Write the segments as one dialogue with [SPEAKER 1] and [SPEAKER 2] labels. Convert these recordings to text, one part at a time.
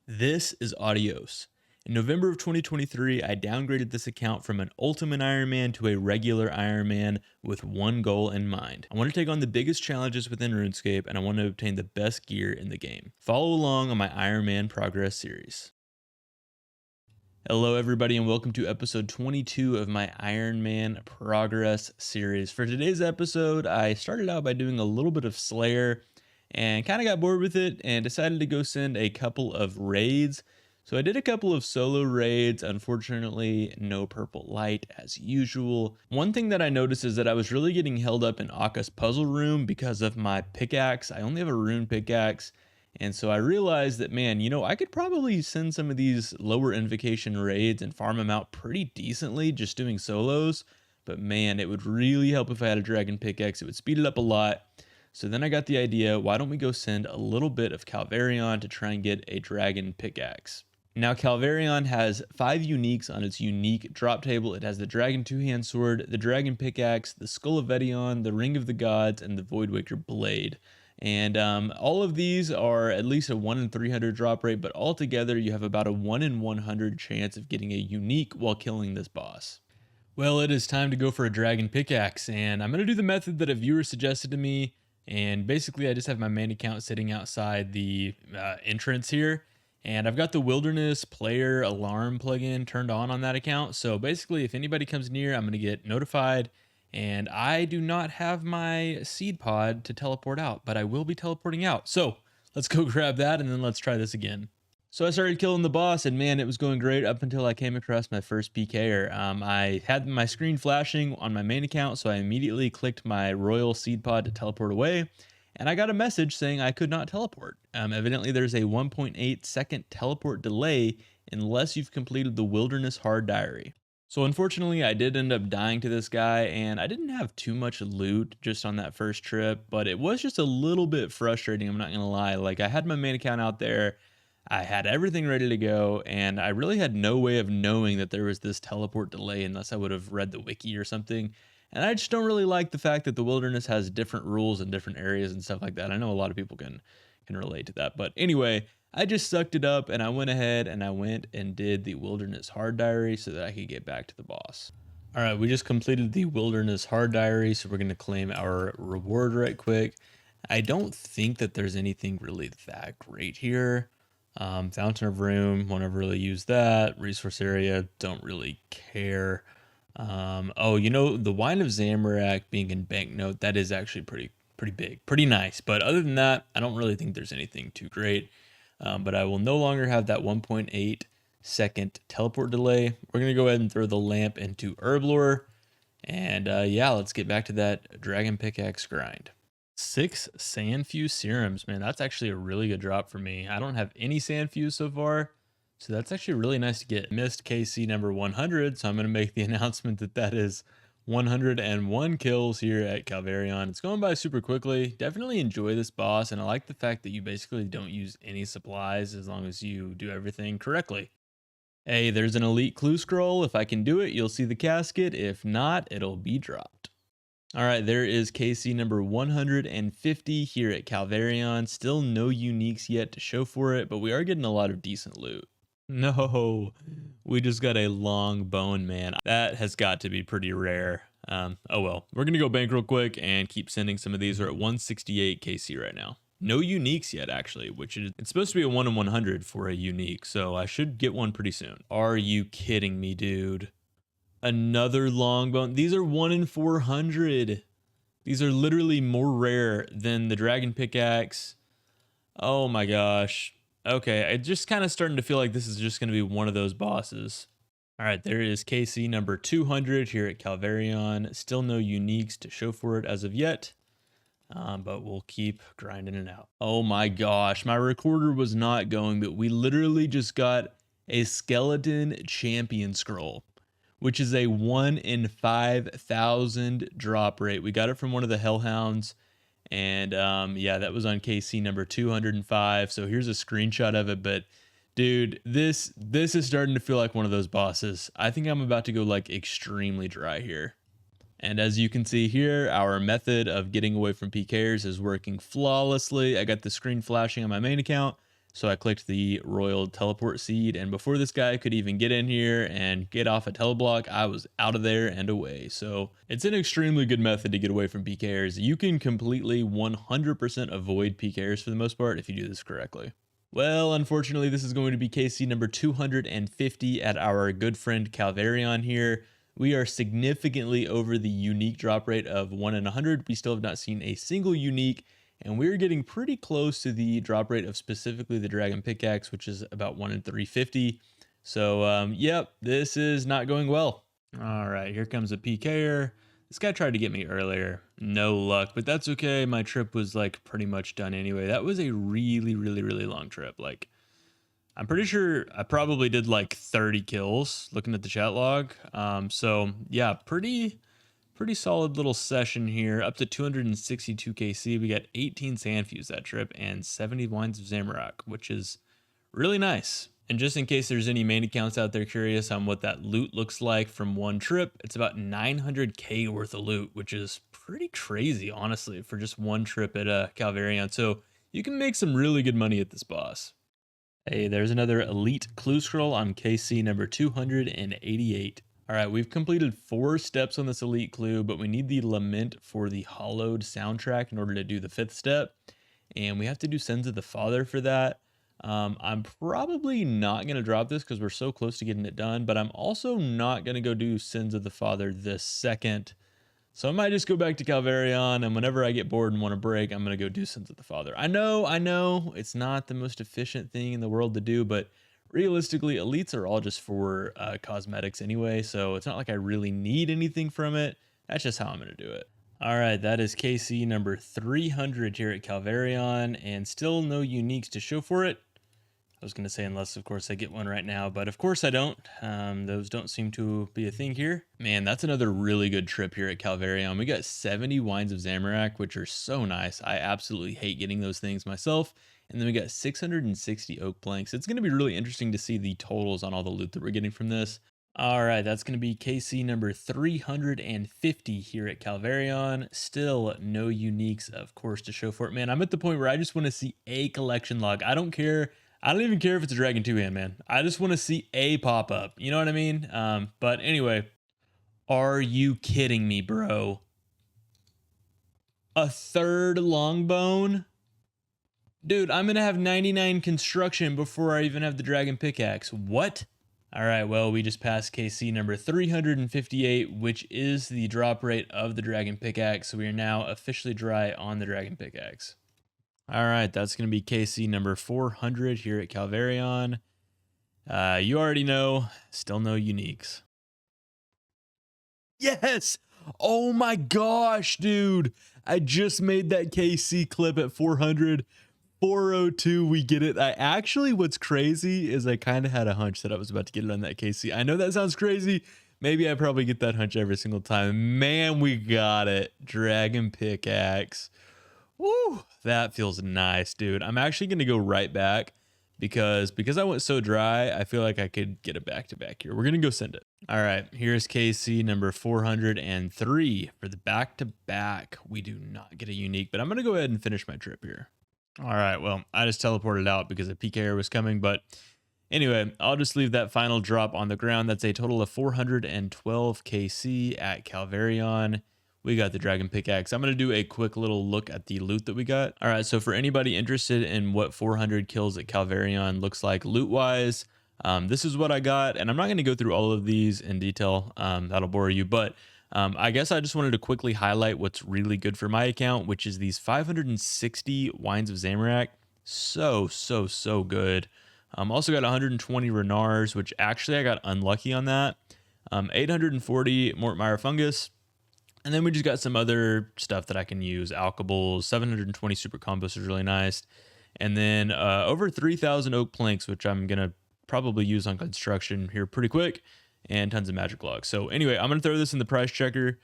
[SPEAKER 1] This is Autios. In November of 2023, I downgraded this account from an Ultimate Ironman to a regular Ironman with one goal in mind. I want to take on the biggest challenges within Runescape, and I want to obtain the best gear in the game. Follow along on my Ironman progress series. Hello everybody and welcome to episode 22 of my Ironman progress series. For today's episode, I started out by doing a little bit of Slayer and kind of got bored with it and decided to go send a couple of raids. So I did a couple of solo raids. Unfortunately, no purple light as usual. One thing that I noticed is that I was really getting held up in Akka's puzzle room because of my pickaxe. I only have a rune pickaxe. And so I realized that, man, I could probably send some of these lower invocation raids and farm them out pretty decently just doing solos. But man, it would really help if I had a dragon pickaxe. It would speed it up a lot. So then I got the idea, why don't we go send a little bit of Calvar'ion to try and get a dragon pickaxe. Now, Calvar'ion has 5 uniques on its unique drop table. It has the dragon two-hand sword, the dragon pickaxe, the skull of Edion, the ring of the gods, and the Voidwaker blade. And all of these are at least a 1 in 300 drop rate, but altogether you have about a 1 in 100 chance of getting a unique while killing this boss. Well, it is time to go for a dragon pickaxe, and I'm going to do the method that a viewer suggested to me. And basically I just have my main account sitting outside the entrance here. And I've got the Wilderness player alarm plugin turned on that account. So basically if anybody comes near, I'm going to get notified. And I do not have my seed pod to teleport out, but I will be teleporting out. So let's go grab that and then let's try this again. So I started killing the boss and man, it was going great up until I came across my first PKer. I had my screen flashing on my main account, so I immediately clicked my royal seed pod to teleport away. And I got a message saying I could not teleport. Evidently there's a 1.8 second teleport delay unless you've completed the Wilderness Hard Diary. So unfortunately, I did end up dying to this guy, and I didn't have too much loot just on that first trip, but it was just a little bit frustrating, I'm not gonna lie. Like, I had my main account out there, I had everything ready to go, and I really had no way of knowing that there was this teleport delay unless I would have read the wiki or something. And I just don't really like the fact that the wilderness has different rules in different areas and stuff like that. I know a lot of people can relate to that, but anyway, I just sucked it up and I went ahead and I went and did the Wilderness Hard Diary so that I could get back to the boss. All right, we just completed the Wilderness Hard Diary, so we're going to claim our reward right quick. I don't think that there's anything really that great here. Fountain of Room, won't ever really use that. Resource area, don't really care. Oh, the Wine of Zamorak being in banknote, that is actually pretty big, pretty nice. But other than that, I don't really think there's anything too great. But I will no longer have that 1.8 second teleport delay. We're going to go ahead and throw the lamp into Herblore. And yeah, let's get back to that dragon pickaxe grind. 6 Sandfuse serums, man, that's actually a really good drop for me. I don't have any Sandfuse so far, so that's actually really nice to get. Missed KC number 100, so I'm going to make the announcement that is 101 kills here at Calvar'ion. It's going by super quickly. Definitely enjoy this boss, and I like the fact that you basically don't use any supplies as long as you do everything correctly. Hey, there's an elite clue scroll. If I can do it, you'll see the casket. If not, it'll be dropped. All right, there is KC number 150 here at Calvar'ion. Still no uniques yet to show for it, but we are getting a lot of decent loot. No, we just got a long bone, man. That has got to be pretty rare. Oh well, we're gonna go bank real quick and keep sending some of these. We're at 168 KC right now. No uniques yet, actually, which it's supposed to be a 1 in 100 for a unique, so I should get one pretty soon. Are you kidding me, dude? Another long bone. These are 1 in 400. These are literally more rare than the dragon pickaxe. Oh my gosh. Okay, I just kind of starting to feel like this is just going to be one of those bosses. All right, there is KC number 200 here at Calvar'ion. Still no uniques to show for it as of yet, but we'll keep grinding it out. Oh my gosh, my recorder was not going, but we literally just got a skeleton champion scroll, which is a 1 in 5,000 drop rate. We got it from one of the Hellhounds. And yeah, that was on KC number 205. So here's a screenshot of it. But dude, this is starting to feel like one of those bosses. I think I'm about to go like extremely dry here. And as you can see here, our method of getting away from PKers is working flawlessly. I got the screen flashing on my main account. So I clicked the Royal Teleport Seed, and before this guy could even get in here and get off a teleblock, I was out of there and away. So it's an extremely good method to get away from PKers. You can completely 100% avoid PKers for the most part if you do this correctly. Well, unfortunately, this is going to be KC number 250 at our good friend Calvar'ion here. We are significantly over the unique drop rate of 1 in 100. We still have not seen a single unique, and we're getting pretty close to the drop rate of specifically the Dragon Pickaxe, which is about 1 in 350. So, yep, this is not going well. All right, here comes a PKer. This guy tried to get me earlier. No luck, but that's okay. My trip was like pretty much done anyway. That was a really long trip. Like, I'm pretty sure I probably did like 30 kills looking at the chat log. So yeah, pretty solid little session here. Up to 262 KC. We got 18 Sandfuse that trip and 70 Wines of Zamorak, which is really nice. And just in case there's any main accounts out there curious on what that loot looks like from one trip, it's about 900k worth of loot, which is pretty crazy, honestly, for just one trip at Calvar'ion. So you can make some really good money at this boss. Hey, there's another elite clue scroll on KC number 288. All right, we've completed 4 steps on this elite clue, but we need the lament for the hollowed soundtrack in order to do the 5th step. And we have to do Sins of the Father for that. I'm probably not going to drop this because we're so close to getting it done, but I'm also not going to go do Sins of the Father this second. So I might just go back to Calvar'ion, and whenever I get bored and want a break, I'm going to go do Sins of the Father. I know, it's not the most efficient thing in the world to do, but realistically, elites are all just for cosmetics anyway, so it's not like I really need anything from it. That's just how I'm going to do it. All right, that is KC number 300 here at Calvar'ion, and still no uniques to show for it. I was going to say unless, of course, I get one right now, but of course I don't. Those don't seem to be a thing here. Man, that's another really good trip here at Calvar'ion. We got 70 Wines of Zamorak, which are so nice. I absolutely hate getting those things myself. And then we got 660 oak planks. It's going to be really interesting to see the totals on all the loot that we're getting from this. All right, that's going to be KC number 350 here at Calvar'ion. Still no uniques, of course, to show for it. Man, I'm at the point where I just want to see a collection log. I don't care. I don't even care if it's a Dragon 2-hand, man. I just want to see a pop up. You know what I mean? But anyway, are you kidding me, bro? A 3rd longbone? Dude, I'm going to have 99 construction before I even have the Dragon Pickaxe. What? All right, well, we just passed KC number 358, which is the drop rate of the Dragon Pickaxe. So we are now officially dry on the Dragon Pickaxe. All right, that's going to be KC number 400 here at Calvar'ion. You already know, still no uniques. Yes! Oh my gosh, dude. I just made that KC clip at 400. 402, we get it. What's crazy is I kind of had a hunch that I was about to get it on that KC. I know that sounds crazy. Maybe I probably get that hunch every single time. Man, we got it. Dragon Pickaxe. Woo, that feels nice, dude. I'm actually going to go right back because I went so dry, I feel like I could get a back-to-back here. We're going to go send it. All right, here's KC number 403. For the back-to-back, we do not get a unique, but I'm going to go ahead and finish my trip here. All right, well, I just teleported out because a PKer was coming, but anyway, I'll just leave that final drop on the ground. That's a total of 412 KC at Calvar'ion. We got the Dragon Pickaxe. I'm going to do a quick little look at the loot that we got. All right, so for anybody interested in what 400 kills at Calvar'ion looks like loot-wise, this is what I got, and I'm not going to go through all of these in detail. That'll bore you, but I guess I just wanted to quickly highlight what's really good for my account, which is these 560 Wines of Zamorak. So good. Also got 120 Renars, which actually I got unlucky on that. 840 Mortmire Fungus. And then we just got some other stuff that I can use. Alkables, 720 Super Compost is really nice. And then over 3,000 Oak Planks, which I'm going to probably use on construction here pretty quick. And tons of magic logs. So anyway, I'm going to throw this in the price checker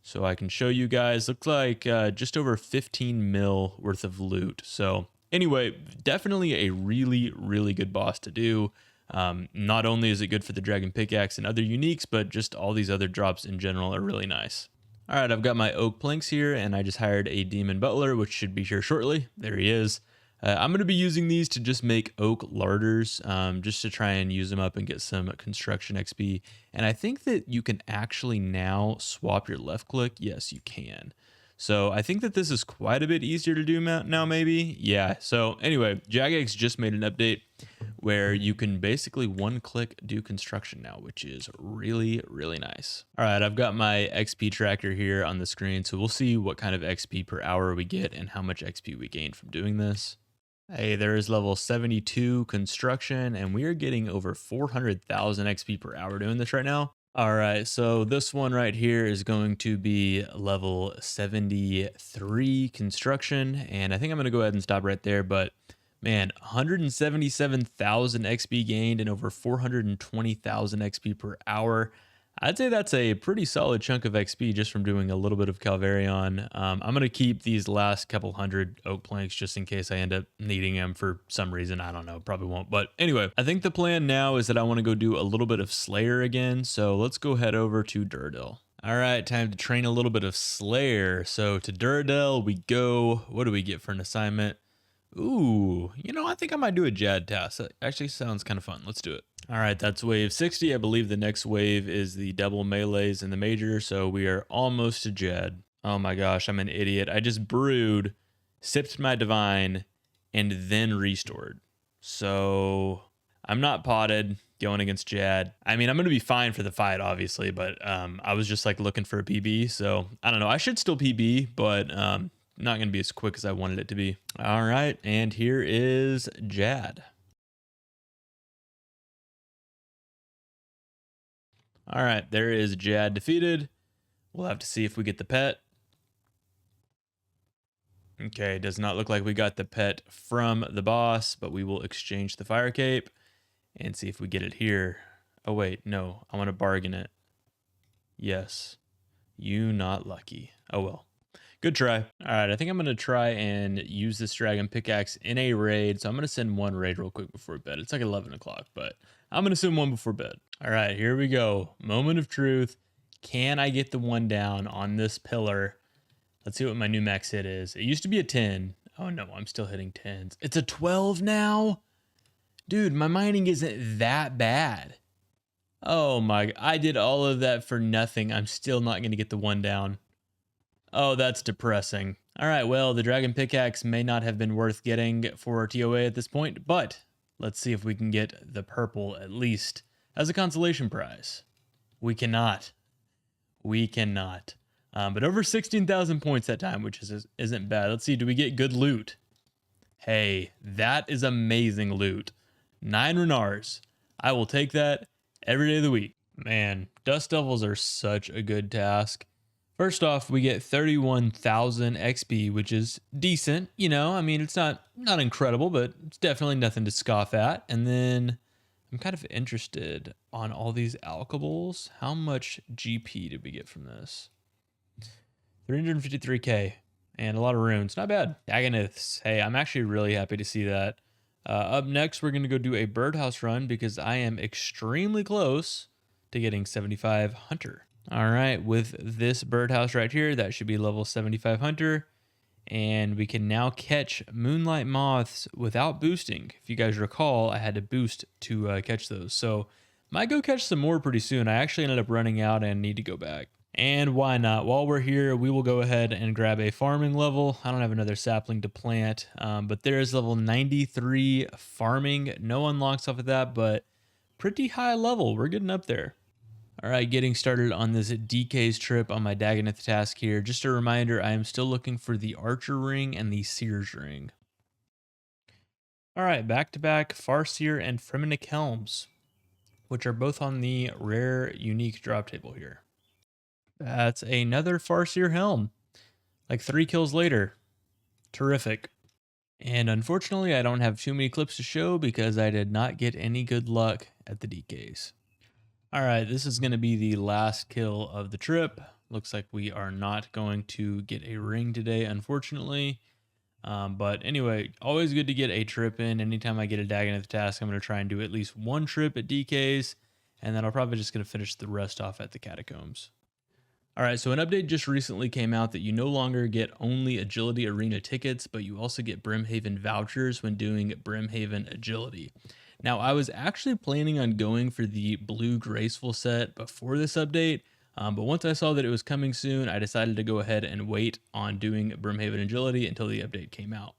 [SPEAKER 1] so I can show you guys. Looks like just over 15 mil worth of loot. So anyway, definitely a really good boss to do. Not only is it good for the Dragon Pickaxe and other uniques, but just all these other drops in general are really nice. All right, I've got my oak planks here, and I just hired a demon butler, which should be here shortly. There he is. I'm going to be using these to just make oak larders, just to try and use them up and get some construction XP. And I think that you can actually now swap your left click. Yes, you can. So I think that this is quite a bit easier to do now, maybe. Yeah. So anyway, Jagex just made an update where you can basically one click do construction now, which is really, really nice. All right, I've got my XP tracker here on the screen. So we'll see what kind of XP per hour we get and how much XP we gain from doing this. Hey, there is level 72 construction, and we are getting over 400,000 XP per hour doing this right now. All right, so this one right here is going to be level 73 construction, and I think I'm going to go ahead and stop right there, but man, 177,000 XP gained and over 420,000 XP per hour. I'd say that's a pretty solid chunk of XP just from doing a little bit of Calvar'ion. I'm going to keep these last couple hundred oak planks just in case I end up needing them for some reason. I don't know, probably won't. But anyway, I think the plan now is that I want to go do a little bit of Slayer again. So let's go head over to Duradel. All right, time to train a little bit of Slayer. So to Duradel we go. What do we get for an assignment? Ooh, you know, I think I might do a Jad task. That actually sounds kind of fun. Let's do it. All right, that's wave 60. I believe the next wave is the double melees in the major, so we are almost to Jad. Oh my gosh, I'm an idiot. I just brewed, sipped my divine, and then restored. So I'm not potted going against Jad. I mean, I'm going to be fine for the fight, obviously, but I was just like looking for a PB, so I don't know. I should still PB, but not going to be as quick as I wanted it to be. All right, and here is Jad. All right, there is Jad defeated. We'll have to see if we get the pet. Okay, does not look like we got the pet from the boss, but we will exchange the fire cape and see if we get it here. Oh wait, no, I want to bargain it. Yes, you not lucky. Oh well. Good try. All right, I think I'm going to try and use this dragon pickaxe in a raid. So I'm going to send one raid real quick before bed. It's like 11 o'clock, but I'm going to send one before bed. All right, here we go. Moment of truth. Can I get the one down on this pillar? Let's see what my new max hit is. It used to be a 10. Oh no, I'm still hitting 10s. It's a 12 now? Dude, my mining isn't that bad. Oh my, I did all of that for nothing. I'm still not going to get the one down. Oh, that's depressing. All right, well, the dragon pickaxe may not have been worth getting for TOA at this point, but let's see if we can get the purple at least as a consolation prize. We cannot. We cannot. But over 16,000 points that time, which isn't bad. Let's see, do we get good loot? Hey, that is amazing loot. 9 Renars. I will take that every day of the week. Man, Dust Devils are such a good task. First off, we get 31,000 XP, which is decent. You know, I mean, it's not incredible, but it's definitely nothing to scoff at. And then I'm kind of interested on all these alkables. How much GP did we get from this? 353k and a lot of runes. Not bad. Dagoniths. Hey, I'm actually really happy to see that. Up next, we're going to go do a birdhouse run because I am extremely close to getting 75 hunter. All right, with this birdhouse right here, that should be level 75 hunter. And we can now catch moonlight moths without boosting. If you guys recall, I had to boost to catch those. So might go catch some more pretty soon. I actually ended up running out and need to go back. And why not? While we're here, we will go ahead and grab a farming level. I don't have another sapling to plant, but there is level 93 farming. No unlocks off of that, but pretty high level. We're getting up there. All right, getting started on this DK's trip on my Dagonith task here. Just a reminder, I am still looking for the Archer ring and the Seer's ring. All right, back-to-back Farseer and Fremenic helms, which are both on the rare unique drop table here. That's another Farseer helm, like 3 kills later. Terrific. And unfortunately, I don't have too many clips to show because I did not get any good luck at the DKs. All right, this is going to be the last kill of the trip. Looks like we are not going to get a ring today, unfortunately. But anyway, always good to get a trip in. Anytime I get a Dagonith task, I'm going to try and do at least one trip at DKs, and then I'll probably just going to finish the rest off at the catacombs. All right, so an update just recently came out that you no longer get only Agility Arena tickets, but you also get Brimhaven vouchers when doing Brimhaven Agility. Now, I was actually planning on going for the blue graceful set before this update, but once I saw that it was coming soon, I decided to go ahead and wait on doing Brimhaven Agility until the update came out.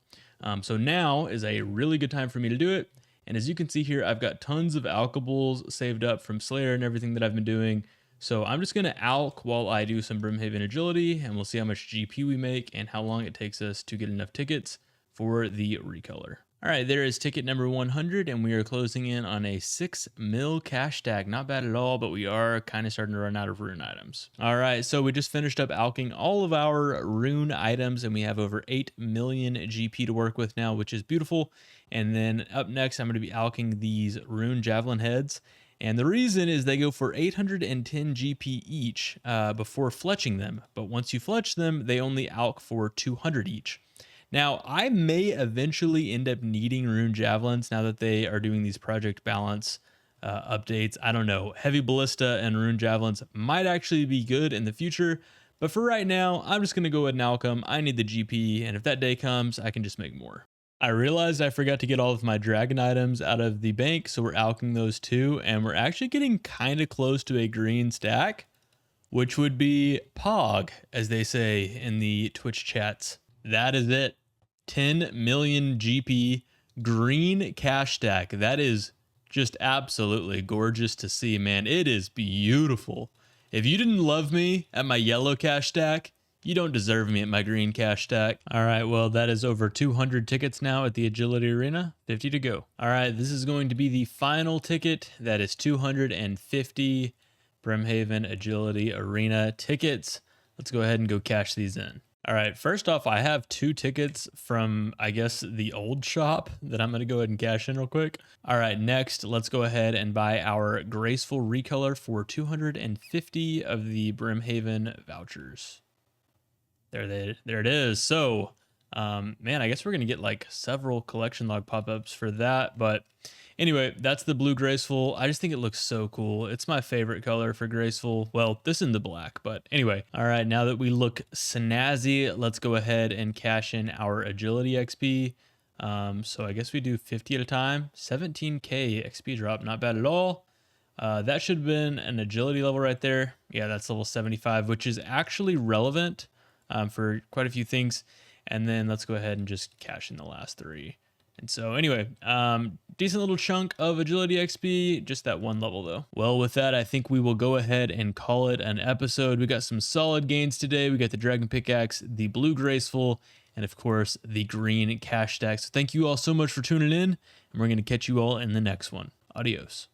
[SPEAKER 1] So now is a really good time for me to do it. And as you can see here, I've got tons of alkables saved up from Slayer and everything that I've been doing. So I'm just going to alk while I do some Brimhaven Agility, and we'll see how much GP we make and how long it takes us to get enough tickets for the recolor. All right, there is ticket number 100, and we are closing in on a 6 mil cash tag. Not bad at all, but we are kind of starting to run out of rune items. All right, so we just finished up alking all of our rune items, and we have over 8 million GP to work with now, which is beautiful. And then up next, I'm going to be alking these rune javelin heads. And the reason is they go for 810 GP each before fletching them. But once you fletch them, they only alk for 200 each. Now, I may eventually end up needing rune javelins now that they are doing these project balance updates. I don't know. Heavy ballista and rune javelins might actually be good in the future. But for right now, I'm just going to go ahead and alk them. I need the GP. And if that day comes, I can just make more. I realized I forgot to get all of my dragon items out of the bank, so we're alking those too, and we're actually getting kind of close to a green stack, which would be Pog, as they say in the Twitch chats. That is it. 10 million GP green cash stack. That is just absolutely gorgeous to see, man. It is beautiful. If you didn't love me at my yellow cash stack, you don't deserve me at my green cash stack. All right, well, that is over 200 tickets now at the Agility Arena. 50 to go. All right, this is going to be the final ticket. That is 250 Brimhaven Agility Arena tickets. Let's go ahead and go cash these in. All right, first off, I have 2 tickets from, I guess, the old shop that I'm going to go ahead and cash in real quick. All right, next, let's go ahead and buy our Graceful Recolor for 250 of the Brimhaven vouchers. There it is. So, man, I guess we're going to get like several collection log pop-ups for that. But anyway, that's the blue graceful. I just think it looks so cool. It's my favorite color for graceful. Well, this is the black, but anyway. All right, now that we look snazzy, let's go ahead and cash in our agility XP. So I guess we do 50 at a time. 17k XP drop, not bad at all. That should have been an agility level right there. Yeah, that's level 75, which is actually relevant for quite a few things. And then let's go ahead and just cash in the last 3. And so anyway, decent little chunk of agility XP, just that 1 level though. Well, with that, I think we will go ahead and call it an episode. We got some solid gains today. We got the dragon pickaxe, the blue graceful, and of course the green cash stack. So thank you all so much for tuning in, and we're going to catch you all in the next one. Adios.